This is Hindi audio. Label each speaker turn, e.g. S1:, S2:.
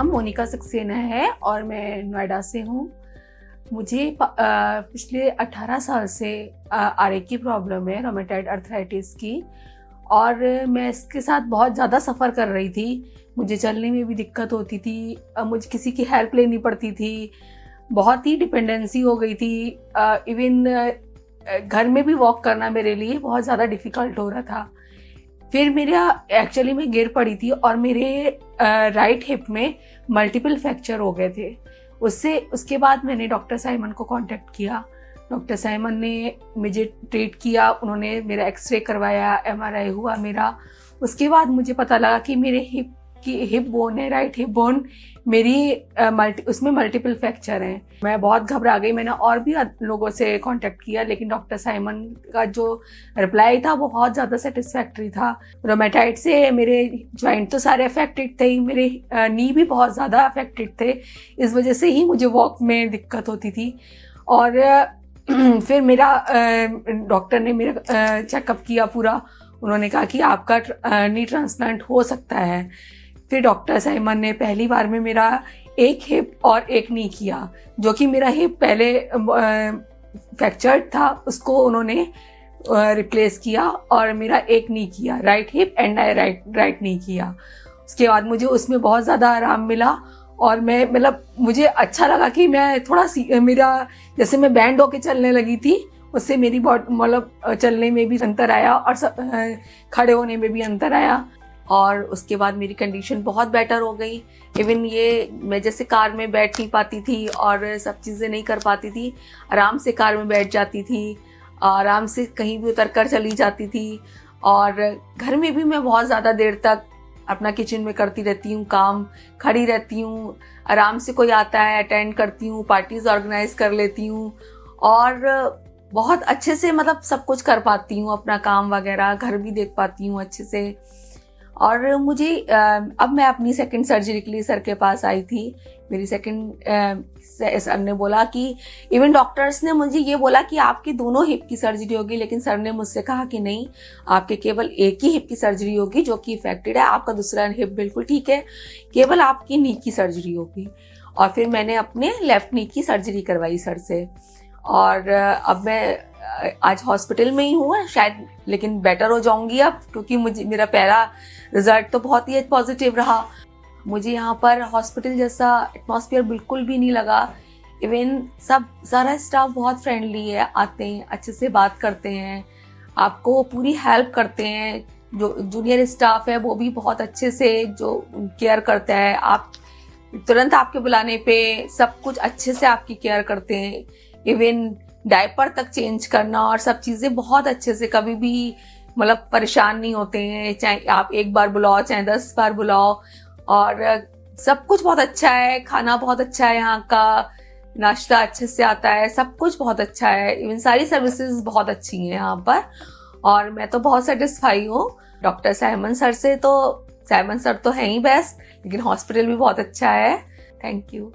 S1: नाम मोनिका सक्सेना है और मैं नोएडा से हूँ। मुझे पिछले 18 साल से आरए की प्रॉब्लम है, रोमेटॉइड अर्थराइटिस की, और मैं इसके साथ बहुत ज़्यादा सफ़र कर रही थी। मुझे चलने में भी दिक्कत होती थी, मुझे किसी की हेल्प लेनी पड़ती थी, बहुत ही डिपेंडेंसी हो गई थी। इवन घर में भी वॉक करना मेरे लिए बहुत ज़्यादा डिफ़िकल्ट हो रहा था। फिर मेरा एक्चुअली मैं गिर पड़ी थी और मेरे राइट हिप में मल्टीपल फ्रैक्चर हो गए थे। उसके बाद मैंने डॉक्टर साइमन को कांटेक्ट किया। डॉक्टर साइमन ने मुझे ट्रीट किया, उन्होंने मेरा एक्सरे करवाया, एमआरआई हुआ मेरा। उसके बाद मुझे पता लगा कि मेरे हिप बोन है, राइट हिप बोन मेरी उसमें मल्टीपल फ्रैक्चर हैं। मैं बहुत घबरा गई। मैंने और भी लोगों से कांटेक्ट किया, लेकिन डॉक्टर साइमन का जो रिप्लाई था वो बहुत ज़्यादा सेटिस्फैक्ट्री था। रोमेटॉइड से मेरे जॉइंट तो सारे अफेक्टेड थे ही, मेरे नी भी बहुत ज़्यादा अफेक्टेड थे। इस वजह से ही मुझे वॉक में दिक्कत होती थी। और फिर मेरा डॉक्टर ने मेरा चेकअप किया पूरा। उन्होंने कहा कि आपका नी ट्रांसप्लांट हो सकता है। फिर डॉक्टर साइमन ने पहली बार में मेरा एक हिप और एक नी किया। जो कि मेरा हिप पहले फ्रैक्चर्ड था, उसको उन्होंने रिप्लेस किया और मेरा एक नी किया, right hip and right knee किया। उसके बाद मुझे उसमें बहुत ज़्यादा आराम मिला और मैं मुझे अच्छा लगा कि मैं थोड़ा मेरा जैसे मैं बैंड होके चलने लगी थी, उससे मेरी बॉडी चलने में भी अंतर आया और खड़े होने में भी अंतर आया। और उसके बाद मेरी कंडीशन बहुत बेटर हो गई। इवन ये मैं जैसे कार में बैठ नहीं पाती थी और सब चीज़ें नहीं कर पाती थी, आराम से कार में बैठ जाती थी, आराम से कहीं भी उतर कर चली जाती थी। और घर में भी मैं बहुत ज़्यादा देर तक अपना किचन में करती रहती हूँ काम, खड़ी रहती हूँ, आराम से कोई आता है अटेंड करती हूँ, पार्टीज़ ऑर्गेनाइज कर लेती हूँ और बहुत अच्छे से सब कुछ कर पाती हूँ, अपना काम वगैरह, घर भी देख पाती हूँ अच्छे से। और मुझे अब मैं अपनी सेकंड सर्जरी के लिए सर के पास आई थी। मेरी सर ने बोला कि इवन डॉक्टर्स ने मुझे ये बोला कि आपकी दोनों हिप की सर्जरी होगी, लेकिन सर ने मुझसे कहा कि नहीं, आपके केवल एक ही हिप की सर्जरी होगी जो कि इफेक्टेड है, आपका दूसरा हिप बिल्कुल ठीक है, केवल आपकी नी की सर्जरी होगी। और फिर मैंने अपने लेफ्ट नी की सर्जरी करवाई सर से और अब मैं आज हॉस्पिटल में ही हूँ शायद, लेकिन बेटर हो जाऊंगी अब, क्योंकि मेरा पहला रिजल्ट तो बहुत ही पॉजिटिव रहा। मुझे यहाँ पर हॉस्पिटल जैसा एटमॉस्फेयर बिल्कुल भी नहीं लगा। इवन सारा स्टाफ बहुत फ्रेंडली है, आते हैं, अच्छे से बात करते हैं, आपको पूरी हेल्प करते हैं। जो जूनियर स्टाफ है वो भी बहुत अच्छे से जो केयर करता है, आप तुरंत आपके बुलाने पे सब कुछ अच्छे से आपकी केयर करते हैं। इवन डायपर तक चेंज करना और सब चीज़ें बहुत अच्छे से, कभी भी परेशान नहीं होते हैं, चाहे आप एक बार बुलाओ चाहे 10 बार बुलाओ। और सब कुछ बहुत अच्छा है, खाना बहुत अच्छा है, यहाँ का नाश्ता अच्छे से आता है, सब कुछ बहुत अच्छा है। इवन सारी सर्विसेज बहुत अच्छी हैं यहाँ पर और मैं तो बहुत सेटिस्फाई हूँ डॉक्टर साइमन सर से। तो साइमन सर तो हैं ही बेस्ट, लेकिन हॉस्पिटल भी बहुत अच्छा है। Thank you.